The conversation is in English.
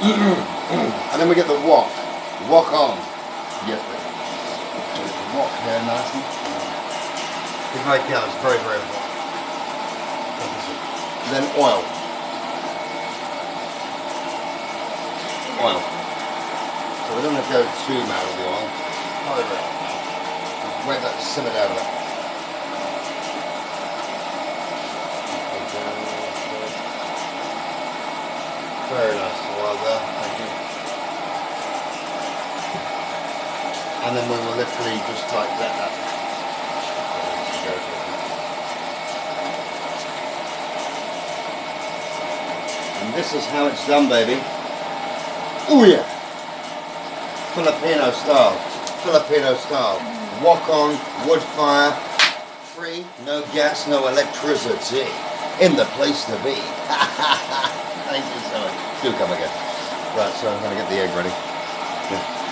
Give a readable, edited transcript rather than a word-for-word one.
And then we get the wok. Wok on. Yes, baby. Wok here, nicely. It's very clear, it's very, very hot. And then oil. Oil. So we don't want to go too mad with the oil. Not very hot. Just wait that to simmer down a bit. Very nice oil there, thank you. And then we will literally just like let that. And this is how it's done, baby. Oh yeah! Filipino style. Filipino style. Wok on, wood fire, free, no gas, no electricity. In the place to be. Thank you so much. Do come again. Right, so I'm going to get the egg ready. Yeah.